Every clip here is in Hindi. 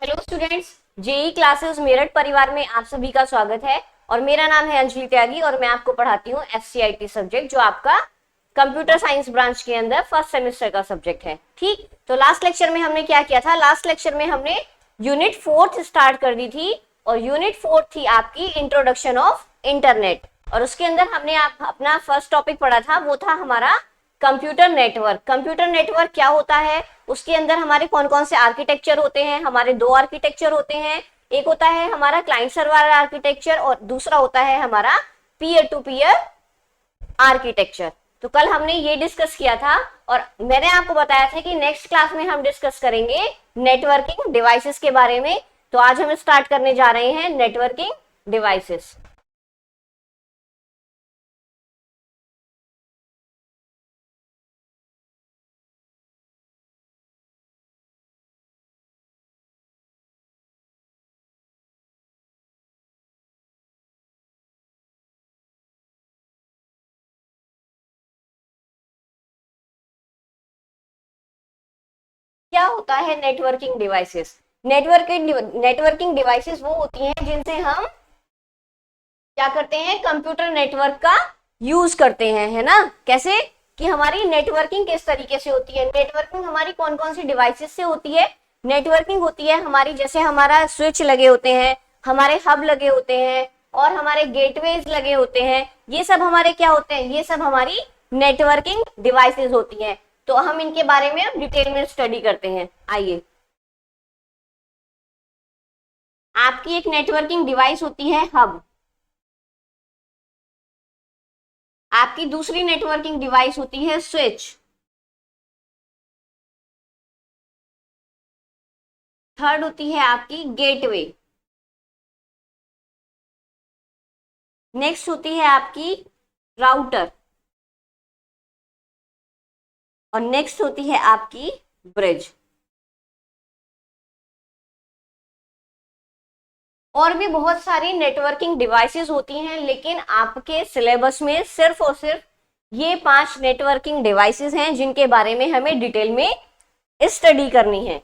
Hello students, JEE classes Meerut परिवार में आप सभी का स्वागत है। और मेरा नाम है अंजलि त्यागी और मैं आपको पढ़ाती हूँ एफसीआईटी सब्जेक्ट, जो आपका कंप्यूटर साइंस ब्रांच के अंदर फर्स्ट सेमेस्टर का सब्जेक्ट है। ठीक, तो लास्ट लेक्चर में हमने क्या किया था? लास्ट लेक्चर में हमने यूनिट फोर्थ स्टार्ट कर दी थी और यूनिट फोर्थ थी आपकी इंट्रोडक्शन ऑफ इंटरनेट। और उसके अंदर हमने अपना फर्स्ट टॉपिक पढ़ा था, वो था हमारा कंप्यूटर नेटवर्क। कंप्यूटर नेटवर्क क्या होता है, उसके अंदर हमारे कौन कौन से आर्किटेक्चर होते हैं? हमारे दो आर्किटेक्चर होते हैं। एक होता है हमारा क्लाइंट सर्वर आर्किटेक्चर और दूसरा होता है हमारा पीयर टू पीयर आर्किटेक्चर। तो कल हमने ये डिस्कस किया था और मैंने आपको बताया था कि नेक्स्ट क्लास में हम डिस्कस करेंगे नेटवर्किंग डिवाइसेस के बारे में। तो आज हम स्टार्ट करने जा रहे हैं नेटवर्किंग डिवाइसेस। क्या होता है नेटवर्किंग डिवाइसेस? नेटवर्किंग डिवाइसेस वो होती हैं जिनसे हम क्या करते हैं, कंप्यूटर नेटवर्क का यूज करते हैं, है ना? कैसे कि हमारी नेटवर्किंग किस तरीके से होती है? नेटवर्किंग हमारी कौन कौन सी डिवाइसेस से होती है? नेटवर्किंग होती है हमारी, जैसे हमारा स्विच लगे होते हैं, हमारे हब लगे होते हैं और हमारे गेटवेज लगे होते हैं। ये सब हमारे क्या होते हैं? ये सब हमारी नेटवर्किंग डिवाइसेस होती हैं। तो हम इनके बारे में डिटेल में स्टडी करते हैं। आइए, आपकी एक नेटवर्किंग डिवाइस होती है हब, आपकी दूसरी नेटवर्किंग डिवाइस होती है स्विच, थर्ड होती है आपकी गेटवे, नेक्स्ट होती है आपकी राउटर और नेक्स्ट होती है आपकी ब्रिज। और भी बहुत सारी नेटवर्किंग डिवाइसेस होती हैं, लेकिन आपके सिलेबस में सिर्फ और सिर्फ ये 5 नेटवर्किंग डिवाइसेस हैं जिनके बारे में हमें डिटेल में स्टडी करनी है।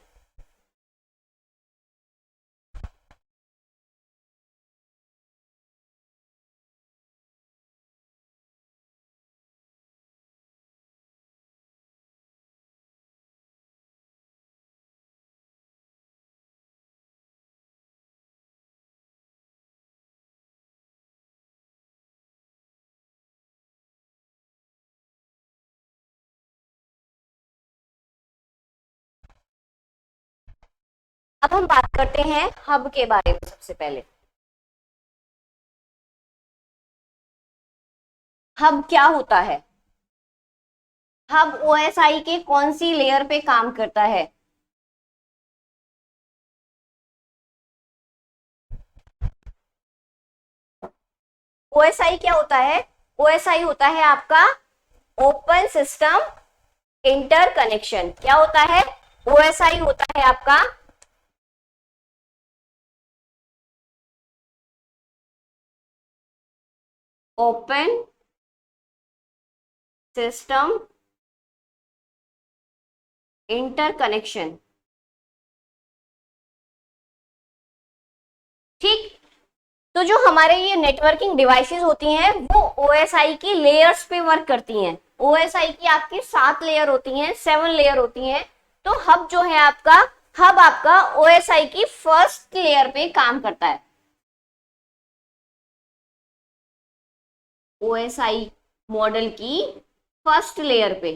अब हम बात करते हैं हब के बारे में। सबसे पहले हब क्या होता है? हब ओएसआई के कौन सी लेयर पे काम करता है? ओएसआई क्या होता है? ओएसआई होता है आपका ओपन सिस्टम इंटरकनेक्शन। क्या होता है? ओएसआई होता है आपका ओपन सिस्टम इंटरकनेक्शन। ठीक, तो जो हमारे ये नेटवर्किंग डिवाइसेस होती हैं वो ओएसआई की लेयर्स पे वर्क करती हैं। ओएसआई की आपकी 7 लेयर होती हैं, 7 लेयर होती हैं। तो हब जो है आपका, हब आपका ओएसआई की फर्स्ट लेयर पे काम करता है। ओएसआई मॉडल की फर्स्ट लेयर पे,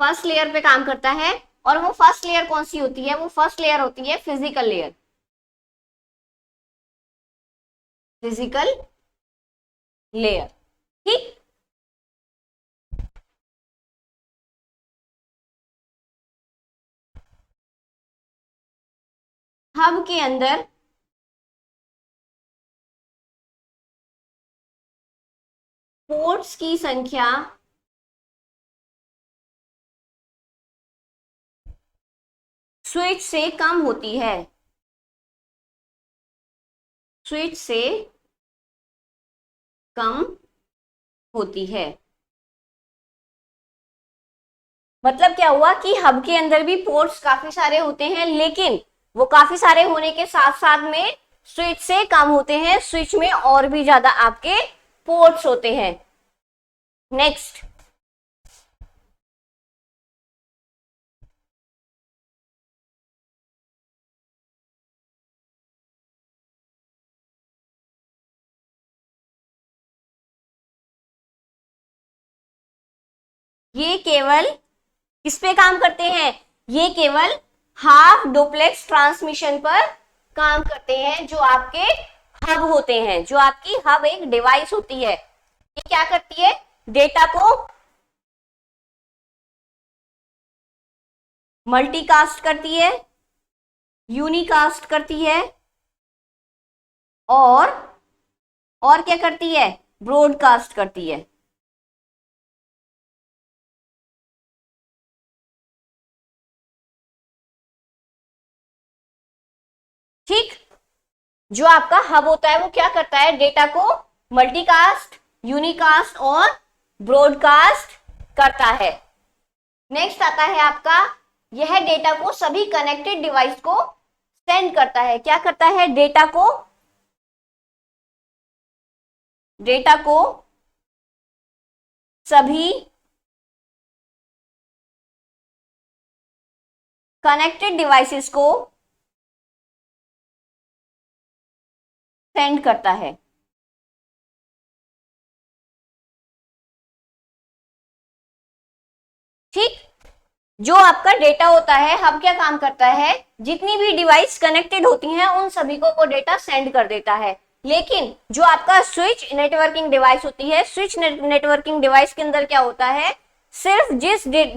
फर्स्ट लेयर पे काम करता है। और वो फर्स्ट लेयर कौन सी होती है? वो फर्स्ट लेयर होती है फिजिकल लेयर। फिजिकल लेयर, ठीक। हब के अंदर पोर्ट्स की संख्या स्विच से कम होती है, स्विच से कम होती है। मतलब क्या हुआ कि हब के अंदर भी पोर्ट्स काफी सारे होते हैं, लेकिन वो काफी सारे होने के साथ साथ में स्विच से कम होते हैं, स्विच में और भी ज्यादा आपके पोर्ट्स होते हैं। नेक्स्ट, ये केवल किस पे काम करते हैं? ये केवल हाफ डुप्लेक्स ट्रांसमिशन पर काम करते हैं, जो आपके हब होते हैं। जो आपकी हब एक डिवाइस होती है, ये क्या करती है? डेटा को मल्टीकास्ट करती है, यूनिकास्ट करती है, और क्या करती है? ब्रॉडकास्ट करती है। ठीक, जो आपका हब होता है वो क्या करता है? डेटा को मल्टीकास्ट, यूनिकास्ट और ब्रॉडकास्ट करता है। नेक्स्ट आता है आपका, यह डेटा को सभी कनेक्टेड डिवाइस को सेंड करता है। क्या करता है? डेटा को सभी कनेक्टेड डिवाइसेस को सेंड करता है। ठीक, जो आपका डेटा होता है, हब क्या काम करता है? जितनी भी डिवाइस कनेक्टेड होती हैं उन सभी को वो डेटा सेंड कर देता है। लेकिन जो आपका स्विच नेटवर्किंग डिवाइस होती है, स्विच नेटवर्किंग डिवाइस के अंदर क्या होता है? सिर्फ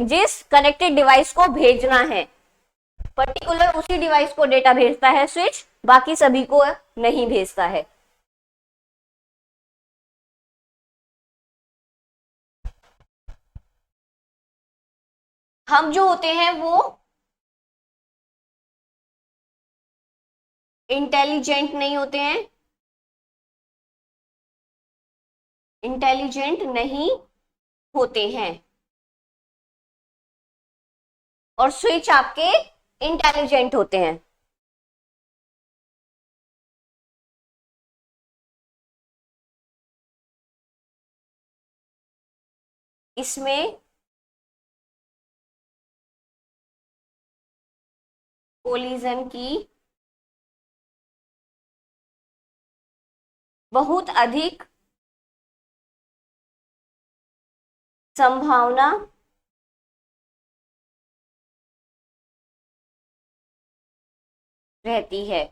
जिस कनेक्टेड डिवाइस को भेजना है, पर्टिकुलर उसी डिवाइस को डेटा भेजता है स्विच, बाकी सभी को नहीं भेजता है। हम जो होते हैं वो इंटेलिजेंट नहीं होते हैं, इंटेलिजेंट नहीं होते हैं, और स्विच आपके इंटेलिजेंट होते हैं। इसमें कोलिजन की बहुत अधिक संभावना रहती है।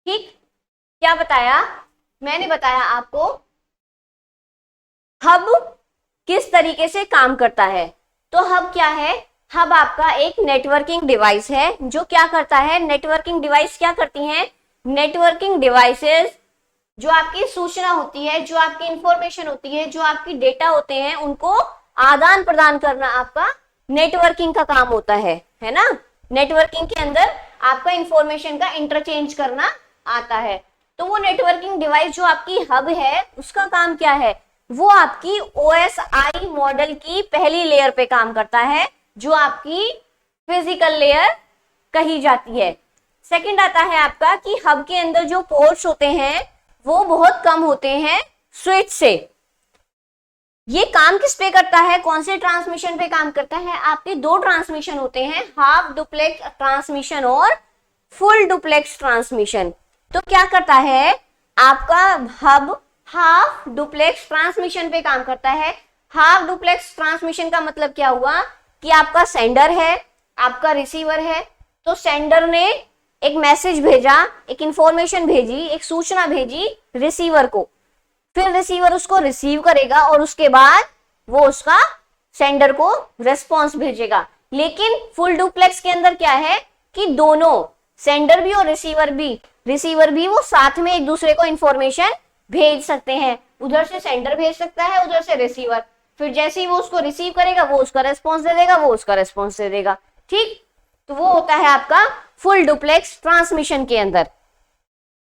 ठीक, क्या बताया? मैंने बताया आपको हब किस तरीके से काम करता है। तो हब क्या है? हब आपका एक नेटवर्किंग डिवाइस है। जो क्या करता है? नेटवर्किंग डिवाइस क्या करती हैं? नेटवर्किंग डिवाइसेस जो आपकी सूचना होती है, जो आपकी इंफॉर्मेशन होती है, जो आपकी डेटा होते हैं, उनको आदान प्रदान करना आपका नेटवर्किंग का काम होता है ना? नेटवर्किंग के अंदर आपका इंफॉर्मेशन का इंटरचेंज करना आता है। तो वो नेटवर्किंग डिवाइस जो आपकी हब है, उसका काम क्या है? वो आपकी OSI मॉडल की पहली लेयर पे काम करता है, जो आपकी फिजिकल लेयर कही जाती है। सेकंड आता है आपका कि हब के अंदर जो पोर्ट्स होते हैं वो बहुत कम होते हैं स्विच से। ये काम किस पे करता है? कौन से ट्रांसमिशन पे काम करता है? आपके दो ट्रांसमिशन होते हैं, हाफ डुप्लेक्स ट्रांसमिशन और फुल डुप्लेक्स ट्रांसमिशन। तो क्या करता है आपका हब? हाफ डुप्लेक्स ट्रांसमिशन पे काम करता है। हाफ डुप्लेक्स ट्रांसमिशन का मतलब क्या हुआ कि आपका सेंडर है, आपका रिसीवर है। तो सेंडर ने एक मैसेज भेजा, एक इंफॉर्मेशन भेजी, एक सूचना भेजी रिसीवर को, फिर रिसीवर उसको रिसीव करेगा और उसके बाद वो उसका सेंडर को रेस्पॉन्स भेजेगा। लेकिन फुल डुप्लेक्स के अंदर क्या है कि दोनों सेंडर भी और रिसीवर भी वो साथ में एक दूसरे को इंफॉर्मेशन भेज सकते हैं। उधर से सेंडर भेज सकता है, उधर से रिसीवर, फिर जैसे ही वो उसको रिसीव करेगा वो उसका रेस्पॉन्स दे देगा, वो उसका रेस्पॉन्स दे देगा। ठीक, तो वो होता है आपका फुल डुप्लेक्स ट्रांसमिशन के अंदर।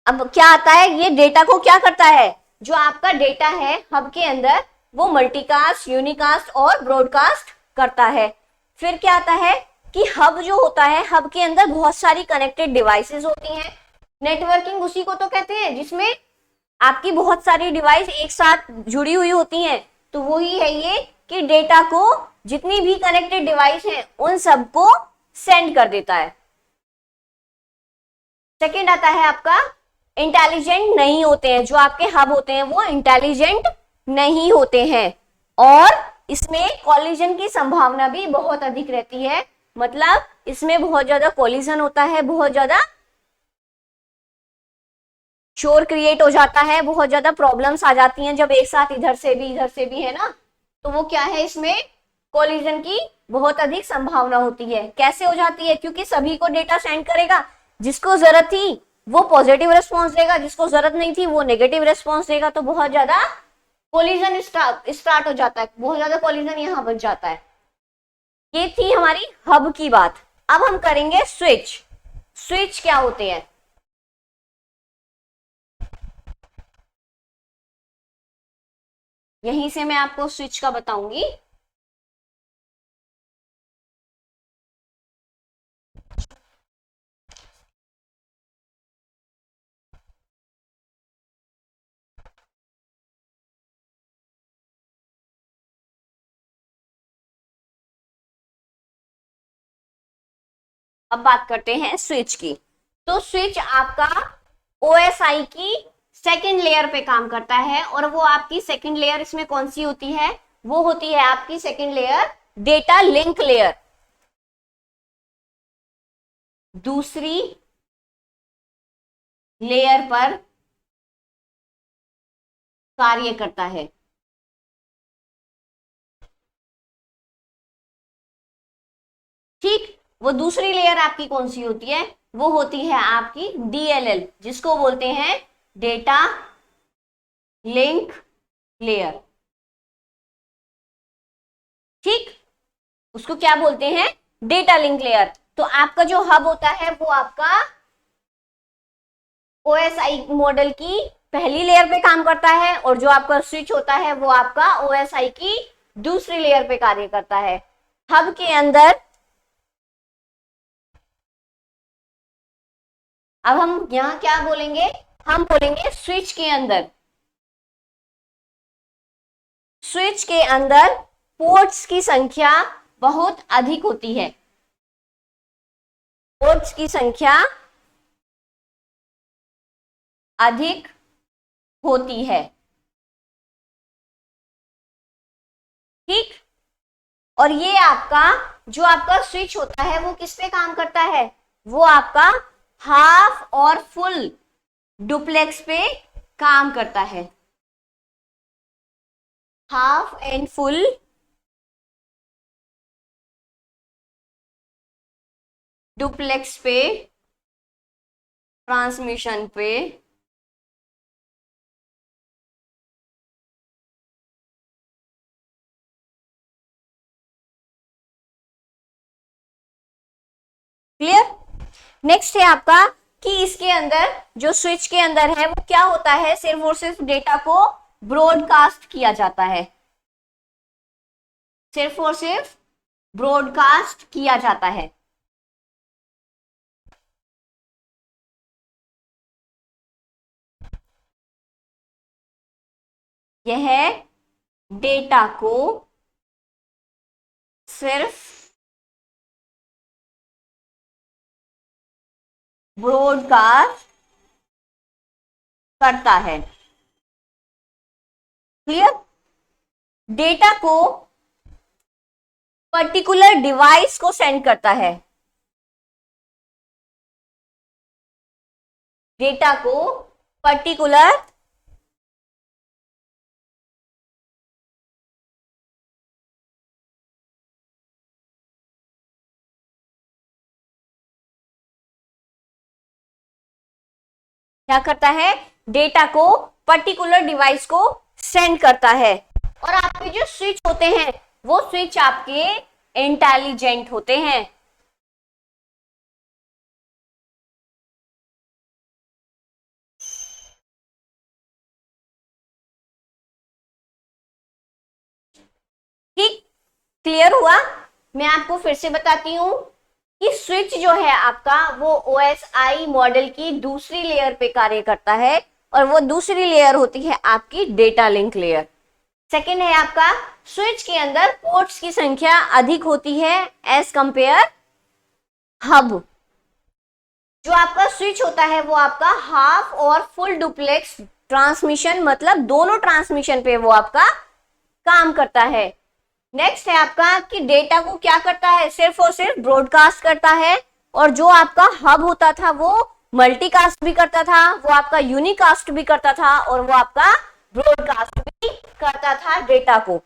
अब क्या आता है? ये डेटा को क्या करता है? जो आपका डेटा है हब के अंदर, वो मल्टीकास्ट, यूनिकास्ट और ब्रॉडकास्ट करता है। फिर क्या आता है कि हब जो होता है, हब के अंदर बहुत सारी कनेक्टेड डिवाइसेस होती हैं। नेटवर्किंग उसी को तो कहते हैं जिसमें आपकी बहुत सारी डिवाइस एक साथ जुड़ी हुई होती हैं। तो वही है ये कि डेटा को जितनी भी कनेक्टेड डिवाइस हैं उन सबको सेंड कर देता है। सेकंड आता है आपका इंटेलिजेंट नहीं होते हैं। जो आपके हब होते हैं वो इंटेलिजेंट नहीं होते हैं और इसमें कॉलिजन की संभावना भी बहुत अधिक रहती है। मतलब इसमें बहुत ज्यादा कॉलिजन होता है, बहुत ज्यादा शोर क्रिएट हो जाता है, बहुत ज्यादा प्रॉब्लम्स आ जाती हैं जब एक साथ इधर से भी है ना। तो वो क्या है, इसमें कोलिजन की बहुत अधिक संभावना होती है। कैसे हो जाती है? क्योंकि सभी को डेटा सेंड करेगा, जिसको जरूरत थी वो पॉजिटिव रेस्पॉन्स देगा, जिसको जरूरत नहीं थी वो नेगेटिव रेस्पॉन्स देगा। तो बहुत ज्यादा कोलिजन स्टार्ट हो जाता है, बहुत ज्यादा कोलिजन यहाँ बच जाता है। ये थी हमारी हब की बात। अब हम करेंगे स्विच। स्विच क्या होते हैं? यहीं से मैं आपको स्विच का बताऊंगी। अब बात करते हैं स्विच की। तो स्विच आपका ओएसआई की सेकंड लेयर पे काम करता है और वो आपकी सेकंड लेयर इसमें कौन सी होती है? वो होती है आपकी second layer data link layer. दूसरी लेयर पर कार्य करता है। ठीक, वो दूसरी लेयर आपकी कौन सी होती है? वो होती है आपकी डीएलएल, जिसको बोलते हैं डेटा लिंक लेयर। ठीक, उसको क्या बोलते हैं? Data link layer. तो आपका जो हब होता है वो आपका ओएसआई मॉडल की पहली लेयर पे काम करता है और जो आपका स्विच होता है वो आपका ओएसआई की दूसरी लेयर पे कार्य करता है। हब के अंदर अब हम यहां क्या बोलेंगे? हम बोलेंगे स्विच के अंदर। स्विच के अंदर पोर्ट्स की संख्या बहुत अधिक होती है। पोर्ट्स की संख्या अधिक होती है। ठीक, और ये आपका जो आपका स्विच होता है वो किस पे काम करता है? वो आपका हाफ और फुल डुप्लेक्स पे काम करता है। हाफ एंड फुल डुप्लेक्स पे ट्रांसमिशन पे क्लियर। नेक्स्ट है आपका कि इसके अंदर जो स्विच के अंदर है वो क्या होता है? सिर्फ और सिर्फ डेटा को ब्रॉडकास्ट किया जाता है। सिर्फ और सिर्फ ब्रॉडकास्ट किया जाता है। यह डेटा को सिर्फ ब्रॉडकास्ट करता है। क्लियर। डेटा को पर्टिकुलर डिवाइस को सेंड करता है। डेटा को पर्टिकुलर क्या करता है? डेटा को पर्टिकुलर डिवाइस को सेंड करता है। और आपके जो स्विच होते हैं वो स्विच आपके इंटेलिजेंट होते हैं। क्लियर हुआ? मैं आपको फिर से बताती हूँ कि स्विच जो है आपका वो OSI मॉडल की दूसरी लेयर पे कार्य करता है और वो दूसरी लेयर होती है आपकी डेटा लिंक लेयर। सेकेंड है आपका स्विच के अंदर पोर्ट्स की संख्या अधिक होती है एज कंपेयर हब। जो आपका स्विच होता है वो आपका हाफ और फुल डुप्लेक्स ट्रांसमिशन, मतलब दोनों ट्रांसमिशन पे वो आपका काम करता है। नेक्स्ट है आपका कि डेटा को क्या करता है, सिर्फ और सिर्फ ब्रॉडकास्ट करता है। और जो आपका हब होता था वो मल्टीकास्ट भी करता था, वो आपका यूनिकास्ट भी करता था और वो आपका ब्रॉडकास्ट भी करता था डेटा को।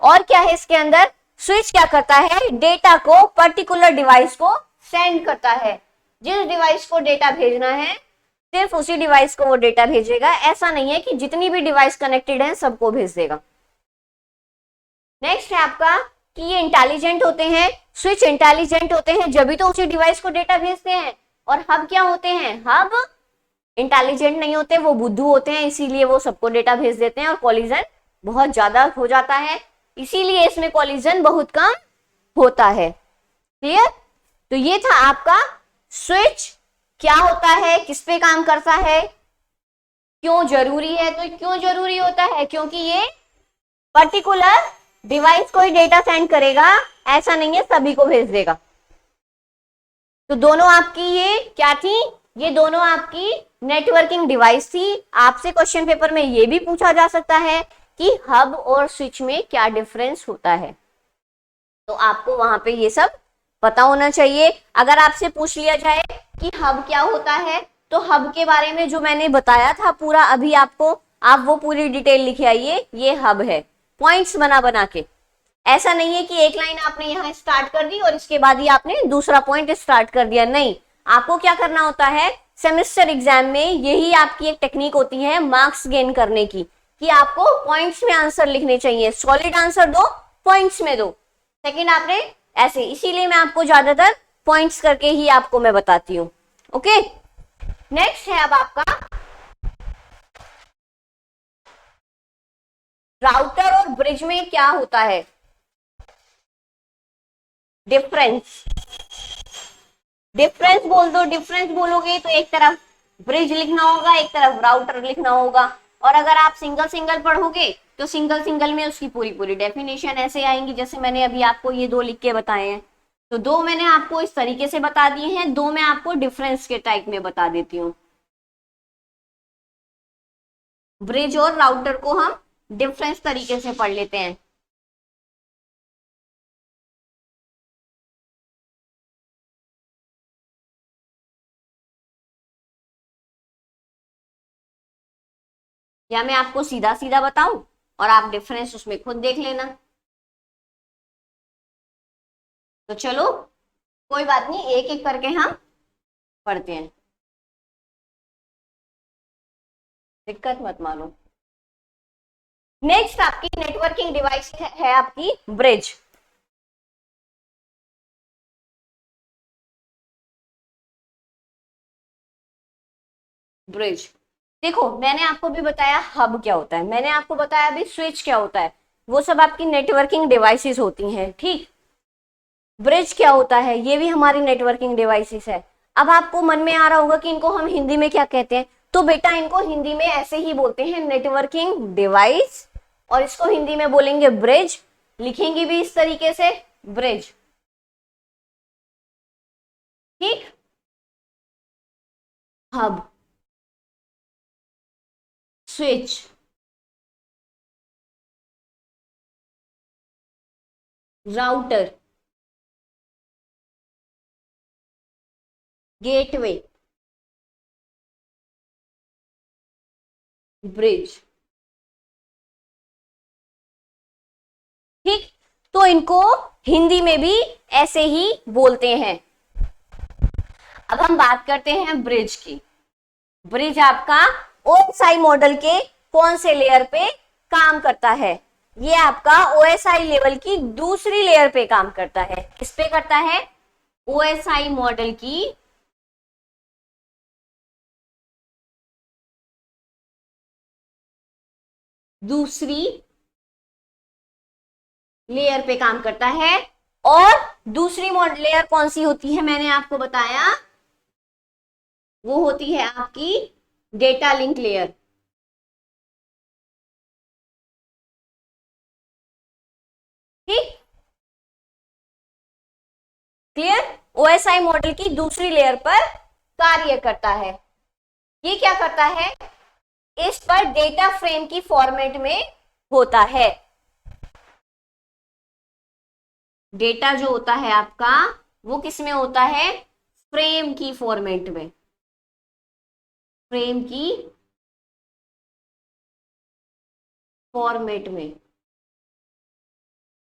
और क्या है इसके अंदर, स्विच क्या करता है, डेटा को पर्टिकुलर डिवाइस को सेंड करता है। जिस डिवाइस को डेटा भेजना है सिर्फ उसी डिवाइस को वो डेटा भेजेगा, ऐसा नहीं है कि जितनी भी डिवाइस कनेक्टेड है सबको भेज देगा। नेक्स्ट है आपका कि ये इंटेलिजेंट होते हैं, स्विच इंटेलिजेंट होते हैं जब भी तो उसी डिवाइस को डेटा भेजते हैं। और हब क्या होते हैं, हब इंटेलिजेंट नहीं होते, वो बुद्धू होते हैं, इसीलिए वो सबको डेटा भेज देते हैं और कॉलिजन बहुत ज्यादा हो जाता है, इसीलिए इसमें कॉलिजन बहुत कम होता है। क्लियर? तो ये था आपका स्विच क्या होता है, किस पे काम करता है, क्यों जरूरी है। तो क्यों जरूरी होता है, क्योंकि ये पर्टिकुलर डिवाइस को ही डेटा सेंड करेगा, ऐसा नहीं है सभी को भेज देगा। तो दोनों आपकी ये क्या थी, ये दोनों आपकी नेटवर्किंग डिवाइस थी। आपसे क्वेश्चन पेपर में ये भी पूछा जा सकता है कि हब और स्विच में क्या डिफरेंस होता है, तो आपको वहां पे ये सब पता होना चाहिए। अगर आपसे पूछ लिया जाए कि हब क्या होता है, तो हब के बारे में जो मैंने बताया था पूरा अभी आपको, आप वो पूरी डिटेल लिखे आइए, ये हब है, पॉइंट्स बना बना के। ऐसा नहीं है कि एक लाइन आपने यहाँ स्टार्ट कर दी और इसके बाद ही आपने दूसरा पॉइंट स्टार्ट कर दिया, नहीं। आपको क्या करना होता है, सेमेस्टर एग्जाम में यही आपकी एक टेक्निक होती है मार्क्स गेन करने की, कि आपको पॉइंट्स में आंसर लिखने चाहिए। सॉलिड आंसर दो, पॉइंट्स में दो। सेकंड आपने ऐसे, इसीलिए मैं आपको ज्यादातर पॉइंट्स करके ही आपको मैं बताती हूँ। ओके, नेक्स्ट है अब आपका राउटर और ब्रिज में क्या होता है डिफरेंस। डिफरेंस बोल दो, डिफरेंस बोलोगे तो एक तरफ ब्रिज लिखना होगा, एक तरफ राउटर लिखना होगा। और अगर आप सिंगल सिंगल पढ़ोगे तो सिंगल सिंगल में उसकी पूरी पूरी डेफिनेशन ऐसे आएंगी, जैसे मैंने अभी आपको ये दो लिख के बताए हैं। तो दो मैंने आपको इस तरीके से बता दिए हैं, दो मैं आपको डिफरेंस के टाइप में बता देती हूँ। ब्रिज और राउटर को हम डिफरेंस तरीके से पढ़ लेते हैं। या मैं आपको सीधा सीधा बताऊं और आप डिफरेंस उसमें खुद देख लेना। तो चलो कोई बात नहीं, एक एक करके हम पढ़ते हैं, दिक्कत मत मानो। नेक्स्ट आपकी नेटवर्किंग डिवाइस है आपकी ब्रिज। ब्रिज देखो, मैंने आपको भी बताया हब क्या होता है, मैंने आपको बताया अभी स्विच क्या होता है, वो सब आपकी नेटवर्किंग डिवाइसेस होती हैं, ठीक। ब्रिज क्या होता है, ये भी हमारी नेटवर्किंग डिवाइसेस है। अब आपको मन में आ रहा होगा कि इनको हम हिंदी में क्या कहते हैं, तो बेटा इनको हिंदी में ऐसे ही बोलते हैं, नेटवर्किंग डिवाइस, और इसको हिंदी में बोलेंगे ब्रिज, लिखेंगे भी इस तरीके से, ब्रिज, ठीक। Hub, switch, router, gateway, bridge, ठीक। तो इनको हिंदी में भी ऐसे ही बोलते हैं। अब हम बात करते हैं ब्रिज की। ब्रिज आपका ओएसआई मॉडल के कौन से लेयर पे काम करता है, ये आपका ओएसआई लेवल की दूसरी लेयर पे काम करता है। किस पे करता है, ओएसआई मॉडल की दूसरी लेयर पे काम करता है। और दूसरी लेयर कौन सी होती है, मैंने आपको बताया, वो होती है आपकी डेटा लिंक लेयर। ठीक, क्लियर। ओएसआई मॉडल की दूसरी लेयर पर कार्य करता है। ये क्या करता है, इस पर डेटा फ्रेम की फॉर्मेट में होता है। डेटा जो होता है आपका वो किस में होता है, फ्रेम की फॉर्मेट में, फ्रेम की फॉर्मेट में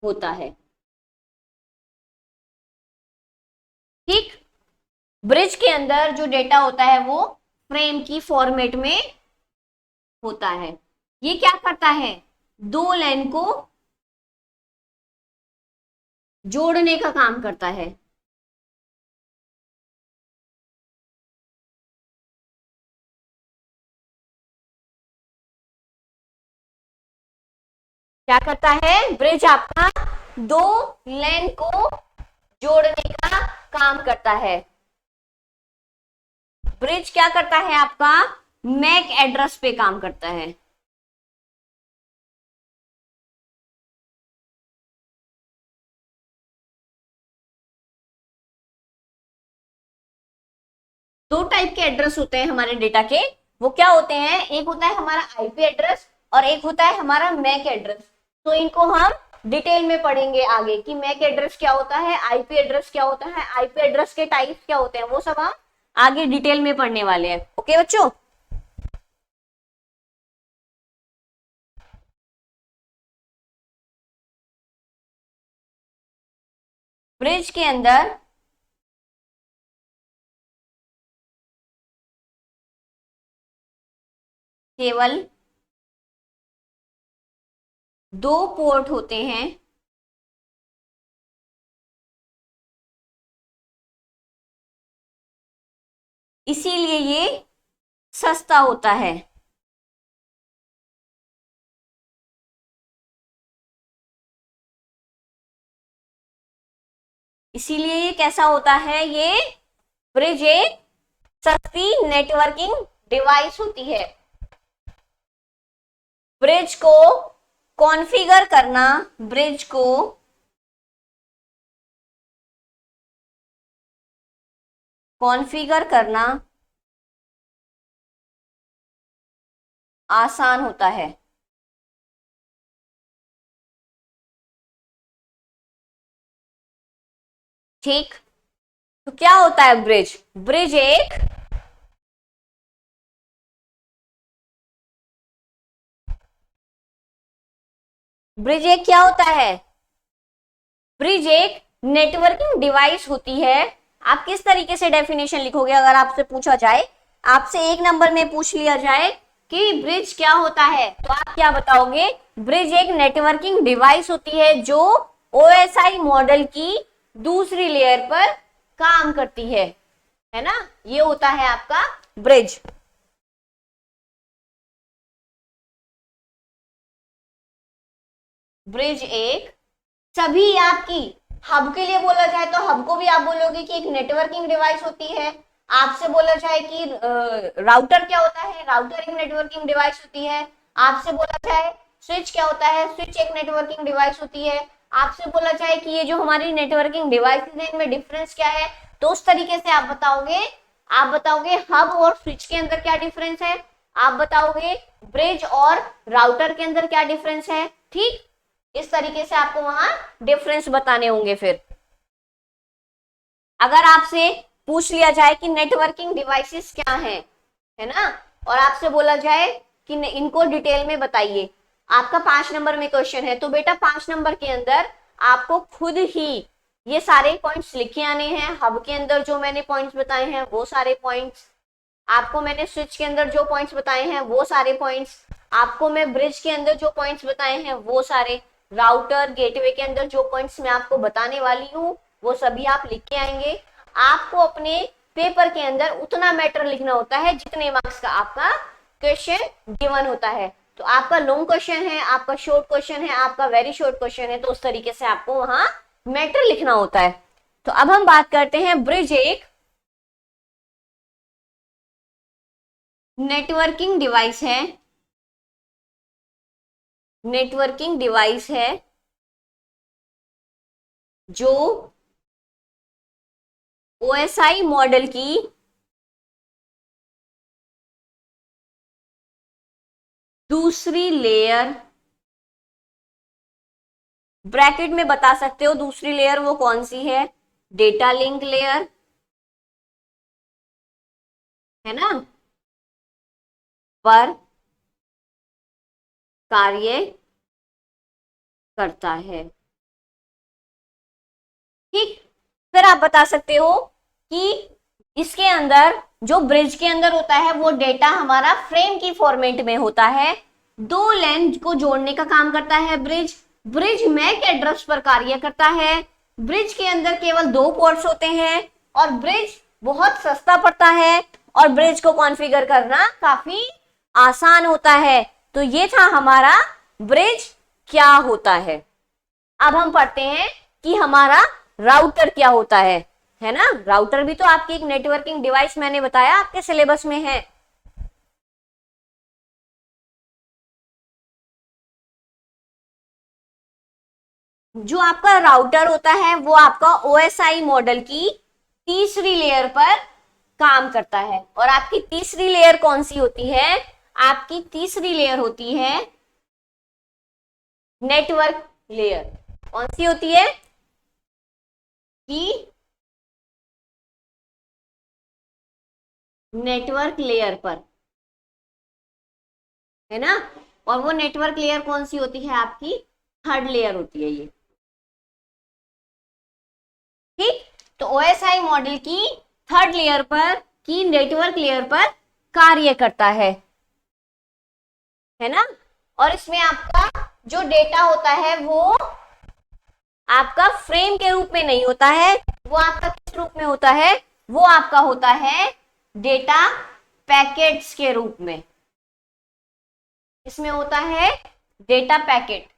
होता है। ठीक, ब्रिज के अंदर जो डेटा होता है वो फ्रेम की फॉर्मेट में होता है। ये क्या करता है, दो लाइन को जोड़ने का काम करता है। क्या करता है, ब्रिज आपका दो लाइन को जोड़ने का काम करता है। ब्रिज क्या करता है आपका, मैक एड्रेस पे काम करता है। दो टाइप के एड्रेस होते हैं हमारे डेटा के, वो क्या होते हैं, एक होता है हमारा आईपी एड्रेस और एक होता है हमारा मैक एड्रेस। तो इनको हम डिटेल में पढ़ेंगे आगे कि मैक एड्रेस क्या होता है, आईपी एड्रेस क्या होता है, आईपी एड्रेस के टाइप्स क्या होते हैं, वो सब हम आगे डिटेल में पढ़ने वाले हैं। ओके बच्चों, ब्रिज के अंदर केवल दो पोर्ट होते हैं, इसीलिए ये सस्ता होता है। इसीलिए ये कैसा होता है, ये ब्रिज एक सस्ती नेटवर्किंग डिवाइस होती है। ब्रिज को कॉन्फ़िगर करना, ब्रिज को कॉन्फ़िगर करना आसान होता है। ठीक, तो क्या होता है ब्रिज, ब्रिज एक ब्रिज एक क्या होता है, ब्रिज एक नेटवर्किंग डिवाइस होती है। आप किस तरीके से डेफिनेशन लिखोगे, अगर आपसे पूछा जाए, आपसे एक नंबर में पूछ लिया जाए कि ब्रिज क्या होता है, तो आप क्या बताओगे, ब्रिज एक नेटवर्किंग डिवाइस होती है जो ओएसआई मॉडल की दूसरी लेयर पर काम करती है ना, ये होता है आपका ब्रिज। ब्रिज एक सभी आपकी, हब के लिए बोला जाए तो हब को भी आप बोलोगे कि एक नेटवर्किंग डिवाइस होती है। आपसे बोला जाए कि राउटर क्या होता है, राउटर एक नेटवर्किंग डिवाइस होती है। आपसे बोला जाए स्विच क्या होता है, स्विच एक नेटवर्किंग डिवाइस होती है। आपसे बोला जाए कि ये जो हमारी नेटवर्किंग डिवाइसेज है इनमें डिफरेंस क्या है, तो उस तरीके से आप बताओगे हब और स्विच के अंदर क्या डिफरेंस है, आप बताओगे ब्रिज और राउटर के अंदर क्या डिफरेंस है। ठीक, इस तरीके से आपको वहां डिफरेंस बताने होंगे। फिर अगर आपसे पूछ लिया जाए कि नेटवर्किंग डिवाइसेस क्या है ना, और आपसे बोला जाए कि इनको डिटेल में बताइए, आपका 5 नंबर में क्वेश्चन है, तो बेटा 5 नंबर के अंदर आपको खुद ही ये सारे पॉइंट्स लिखे आने हैं। हब के अंदर जो मैंने पॉइंट्स बताए हैं वो सारे पॉइंट्स, आपको मैंने स्विच के अंदर जो पॉइंट्स बताए हैं वो सारे पॉइंट्स, आपको मैं ब्रिज के अंदर जो पॉइंट्स बताए हैं वो सारे, राउटर गेटवे के अंदर जो पॉइंट्स मैं आपको बताने वाली हूँ वो सभी आप लिख के आएंगे। आपको अपने पेपर के अंदर उतना मैटर लिखना होता है जितने मार्क्स का आपका क्वेश्चन गिवन होता है। तो आपका लॉन्ग क्वेश्चन है, आपका शॉर्ट क्वेश्चन है, आपका वेरी शॉर्ट क्वेश्चन है, तो उस तरीके से आपको वहां मैटर लिखना होता है। तो अब हम बात करते हैं ब्रिज एक नेटवर्किंग डिवाइस है, नेटवर्किंग डिवाइस है जो ओएसआई मॉडल की दूसरी लेयर, ब्रैकेट में बता सकते हो दूसरी लेयर वो कौन सी है, डेटा लिंक लेयर है ना, पर कार्य करता है। ठीक, फिर आप बता सकते हो कि इसके अंदर जो ब्रिज के अंदर होता है वो डेटा हमारा फ्रेम की फॉर्मेट में होता है, दो लाइन को जोड़ने का काम करता है ब्रिज, ब्रिज मैक एड्रेस पर कार्य करता है, ब्रिज के अंदर केवल दो पोर्ट्स होते हैं और ब्रिज बहुत सस्ता पड़ता है और ब्रिज को कॉन्फ़िगर करना काफी आसान होता है। तो ये था हमारा ब्रिज क्या होता है। अब हम पढ़ते हैं कि हमारा राउटर क्या होता है ना। राउटर भी तो आपकी एक नेटवर्किंग डिवाइस, मैंने बताया आपके सिलेबस में है। जो आपका राउटर होता है वो आपका ओएसआई मॉडल की तीसरी लेयर पर काम करता है। और आपकी तीसरी लेयर कौन सी होती है, आपकी तीसरी लेयर होती है नेटवर्क लेयर। कौन सी होती है कि नेटवर्क लेयर पर, है ना। और वो नेटवर्क लेयर कौन सी होती है, आपकी थर्ड लेयर होती है ये। ठीक, तो ओएसआई मॉडल की थर्ड लेयर पर, की नेटवर्क लेयर पर कार्य करता है ना। और इसमें आपका जो डेटा होता है वो आपका फ्रेम के रूप में नहीं होता है, वो आपका किस रूप में होता है, वो आपका होता है डेटा पैकेट्स के रूप में। इसमें होता है डेटा पैकेट।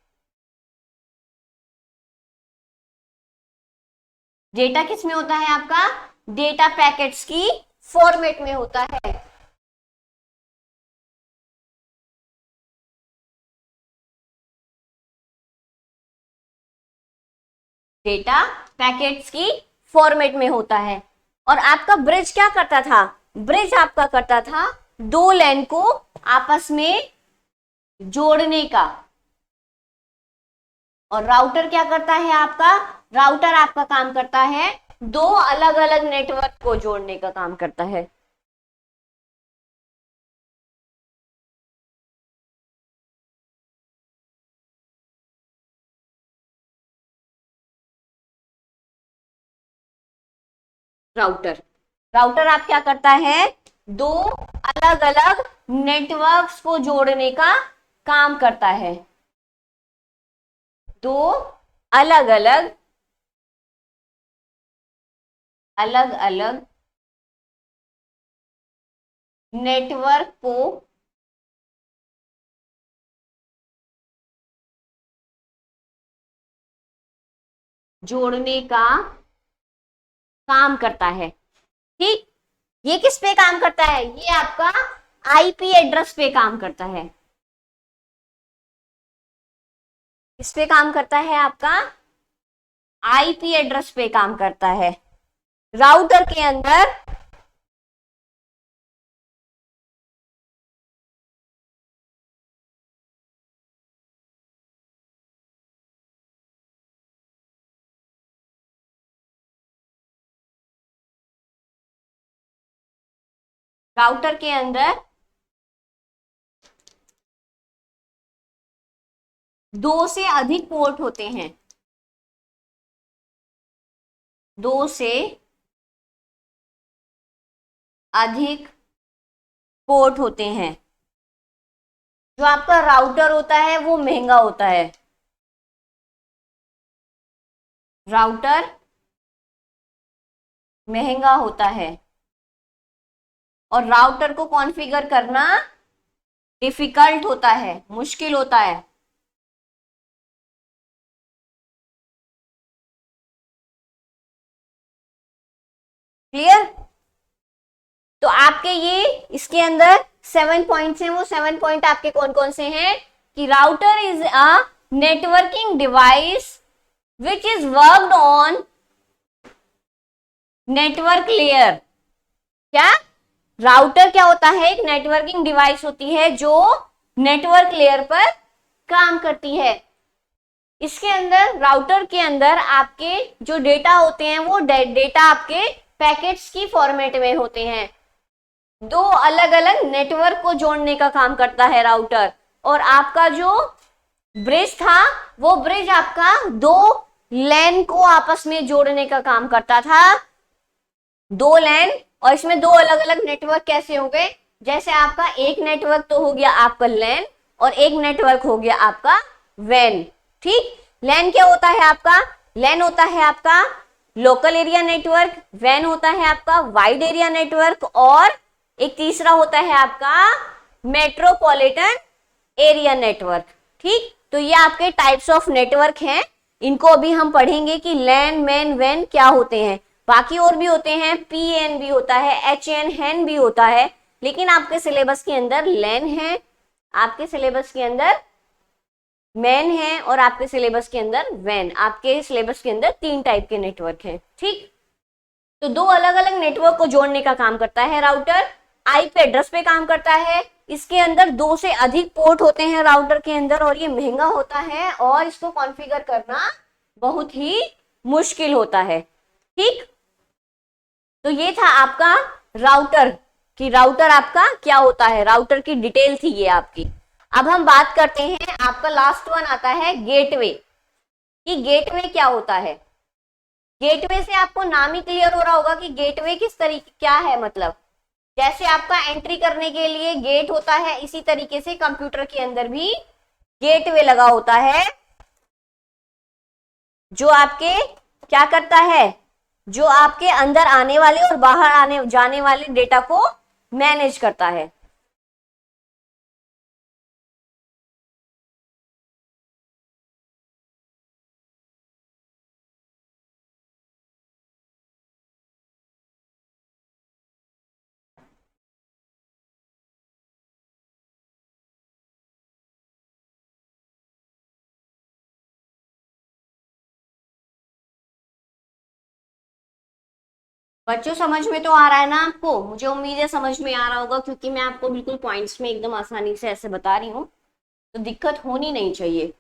डेटा किस में होता है आपका, डेटा पैकेट्स की फॉर्मेट में होता है। डेटा पैकेट्स की फॉर्मेट में होता है। और आपका ब्रिज क्या करता था, ब्रिज आपका करता था दो लाइन को आपस में जोड़ने का। और राउटर क्या करता है आपका, राउटर आपका काम करता है दो अलग अलग नेटवर्क को जोड़ने का काम करता है। राउटर, राउटर आप क्या करता है, दो अलग अलग नेटवर्क्स को जोड़ने का काम करता है। दो अलग अलग अलग अलग नेटवर्क को जोड़ने का काम करता है। ठीक, ये किस पे काम करता है, ये आपका आईपी एड्रेस पे काम करता है। किस पे काम करता है, आपका आईपी एड्रेस पे काम करता है। राउटर के अंदर राउटर के अंदर दो से अधिक पोर्ट होते हैं, दो से अधिक पोर्ट होते हैं। जो आपका राउटर होता है वो महंगा होता है, राउटर महंगा होता है। और राउटर को कॉन्फ़िगर करना डिफिकल्ट होता है, मुश्किल होता है। क्लियर? तो आपके ये इसके अंदर 7 पॉइंट्स हैं, वो 7 पॉइंट आपके कौन कौन से हैं कि router is a networking device which is worked on network layer. क्या राउटर क्या होता है? एक नेटवर्किंग डिवाइस होती है जो नेटवर्क लेयर पर काम करती है। इसके अंदर राउटर के अंदर आपके जो डेटा होते हैं वो डेटा आपके पैकेट्स की फॉर्मेट में होते हैं। दो अलग अलग नेटवर्क को जोड़ने का काम करता है राउटर। और आपका जो ब्रिज था वो ब्रिज आपका दो लैन को आपस में जोड़ने का काम करता था, दो लैन। और इसमें दो अलग अलग नेटवर्क कैसे हो गए? जैसे आपका एक नेटवर्क तो हो गया आपका लैन और एक नेटवर्क हो गया आपका वैन। ठीक, लैन क्या होता है आपका? लैन होता है आपका लोकल एरिया नेटवर्क, वैन होता है आपका वाइड एरिया नेटवर्क, और एक तीसरा होता है आपका मेट्रोपॉलिटन एरिया नेटवर्क। ठीक, तो ये आपके टाइप्स ऑफ नेटवर्क हैं। इनको अभी हम पढ़ेंगे कि लैन, मैन, वैन क्या होते हैं। बाकी और भी होते हैं, पीएन भी होता है, एचएन, हैन भी होता है, लेकिन आपके सिलेबस के अंदर लैन है, आपके सिलेबस के अंदर मैन है, और आपके सिलेबस के अंदर वैन। आपके सिलेबस के अंदर 3 टाइप के नेटवर्क हैं। ठीक, तो दो अलग अलग नेटवर्क को जोड़ने का काम करता है राउटर। आईपी एड्रेस पे काम करता है। इसके अंदर 2 से अधिक पोर्ट होते हैं राउटर के अंदर, और ये महंगा होता है और इसको कॉन्फ़िगर करना बहुत ही मुश्किल होता है। ठीक, तो ये था आपका राउटर कि राउटर आपका क्या होता है, राउटर की डिटेल थी ये आपकी। अब हम बात करते हैं, आपका लास्ट वन आता है गेटवे, कि गेटवे क्या होता है। गेटवे से आपको नाम ही क्लियर हो रहा होगा कि गेटवे किस तरीके क्या है। मतलब जैसे आपका एंट्री करने के लिए गेट होता है, इसी तरीके से कंप्यूटर के अंदर भी गेटवे लगा होता है, जो आपके क्या करता है, जो आपके अंदर आने वाले और बाहर आने जाने वाले डेटा को मैनेज करता है। बच्चों समझ में तो आ रहा है ना आपको? मुझे उम्मीद है समझ में आ रहा होगा, क्योंकि मैं आपको बिल्कुल पॉइंट्स में एकदम आसानी से ऐसे बता रही हूँ, तो दिक्कत होनी नहीं चाहिए।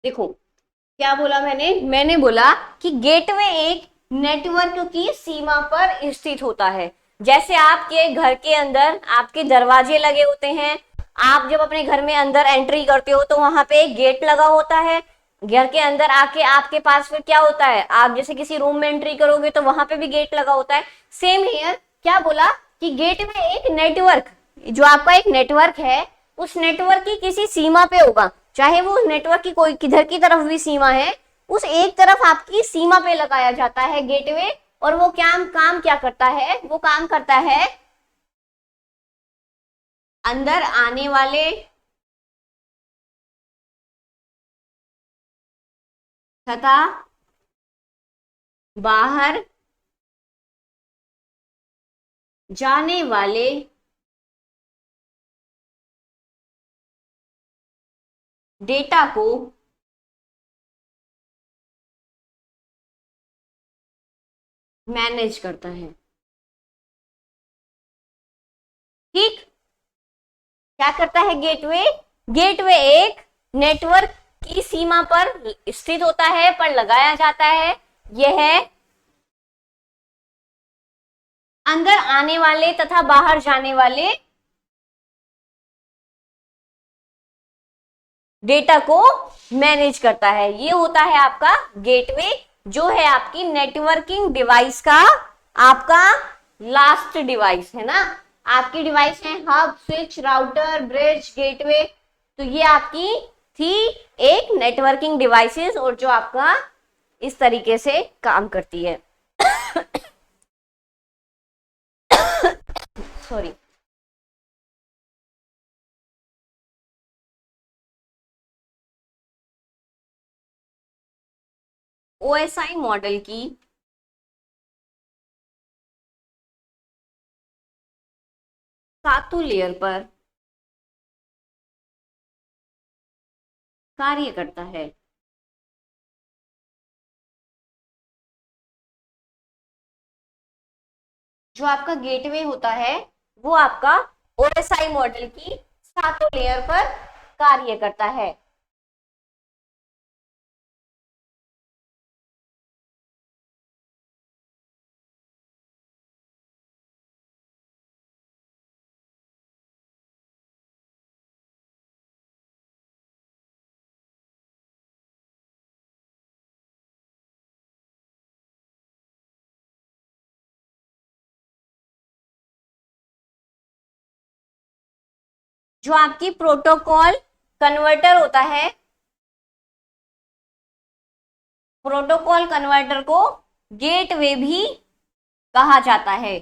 देखो क्या बोला मैंने बोला कि गेटवे एक नेटवर्क की सीमा पर स्थित होता है। जैसे आपके घर के अंदर आपके दरवाजे लगे होते हैं, आप जब अपने घर में अंदर एंट्री करते हो तो वहां पे एक गेट लगा होता है। घर के अंदर आके आपके पास फिर क्या होता है, आप जैसे किसी रूम में एंट्री करोगे तो वहां पे भी गेट लगा होता है। सेम हियर क्या बोला कि गेट में एक नेटवर्क, जो आपका एक नेटवर्क है, उस नेटवर्क की किसी सीमा पे होगा, चाहे वो नेटवर्क की कोई किधर की तरफ भी सीमा है, उस एक तरफ आपकी सीमा पे लगाया जाता है गेटवे। और वो काम क्या करता है? वो काम करता है अंदर आने वाले तथा बाहर जाने वाले डेटा को मैनेज करता है। ठीक, क्या करता है गेटवे? गेटवे एक नेटवर्क की सीमा पर स्थित होता है पर लगाया जाता है। यह अंदर आने वाले तथा बाहर जाने वाले डेटा को मैनेज करता है। ये होता है आपका गेटवे, जो है आपकी नेटवर्किंग डिवाइस का आपका लास्ट डिवाइस है ना। आपकी डिवाइस है hub, switch, router, bridge, gateway. तो ये आपकी थी एक नेटवर्किंग डिवाइसेस और जो आपका इस तरीके से काम करती है। सॉरी। ओएसआई मॉडल की सातों लेयर पर कार्य करता है। जो आपका गेटवे होता है वो आपका ओएसआई मॉडल की सातों लेयर पर कार्य करता है। जो आपकी प्रोटोकॉल कन्वर्टर होता है, प्रोटोकॉल कन्वर्टर को गेटवे भी कहा जाता है।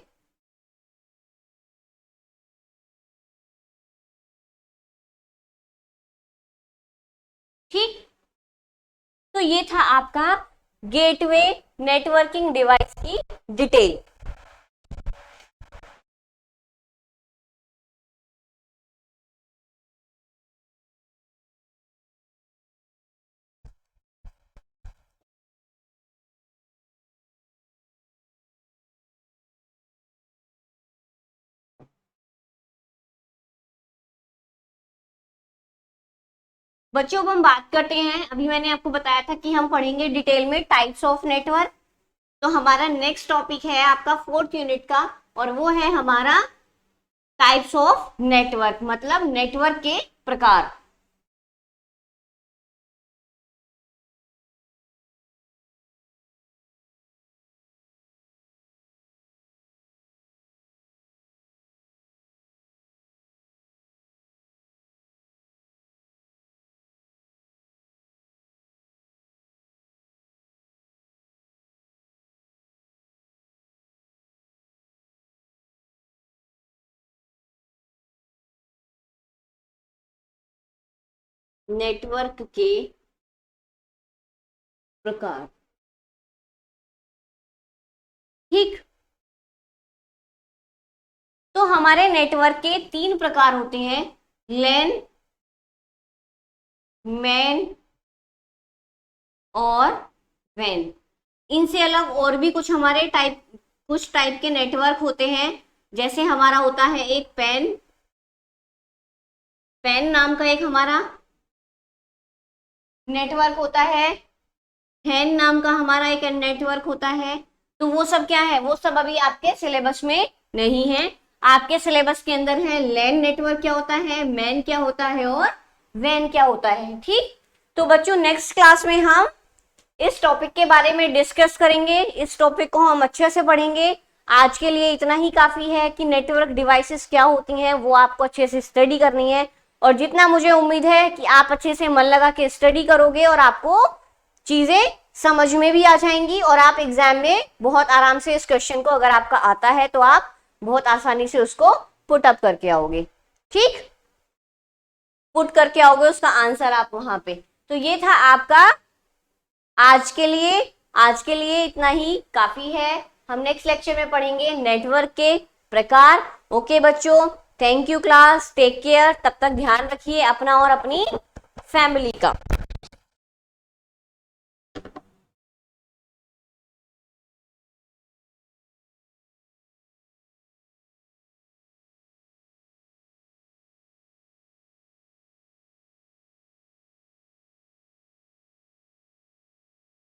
ठीक, तो ये था आपका गेटवे नेटवर्किंग डिवाइस की डिटेल। बच्चों अब हम बात करते हैं, अभी मैंने आपको बताया था कि हम पढ़ेंगे डिटेल में टाइप्स ऑफ नेटवर्क। तो हमारा नेक्स्ट टॉपिक है आपका 4th यूनिट का और वो है हमारा टाइप्स ऑफ नेटवर्क, मतलब नेटवर्क के प्रकार। नेटवर्क के प्रकार, ठीक। तो हमारे नेटवर्क के 3 प्रकार होते हैं, लैन, मैन और वैन। इनसे अलग और भी कुछ टाइप के नेटवर्क होते हैं। जैसे हमारा होता है एक पैन, पैन नाम का एक हमारा नेटवर्क होता है, हैन नाम का हमारा एक नेटवर्क होता है। तो वो सब क्या है, वो सब अभी आपके सिलेबस में नहीं है। आपके सिलेबस के अंदर है लैन नेटवर्क क्या होता है, मैन क्या होता है और वैन क्या होता है, ठीक। तो बच्चों नेक्स्ट क्लास में हम इस टॉपिक के बारे में डिस्कस करेंगे, इस टॉपिक को हम अच्छे से पढ़ेंगे। आज के लिए इतना ही काफी है कि नेटवर्क डिवाइसेस क्या होती हैं वो आपको अच्छे से स्टडी करनी है। और जितना मुझे उम्मीद है कि आप अच्छे से मन लगा के स्टडी करोगे और आपको चीजें समझ में भी आ जाएंगी और आप एग्जाम में बहुत आराम से इस क्वेश्चन को, अगर आपका आता है तो आप बहुत आसानी से उसको पुट अप करके आओगे, ठीक। पुट करके आओगे उसका आंसर आप वहां पे। तो ये था आपका आज के लिए इतना ही काफी है। हम नेक्स्ट लेक्चर में पढ़ेंगे नेटवर्क के प्रकार। ओके बच्चों, thank you class, take care. तब तक ध्यान रखिए अपना और अपनी फैमिली का।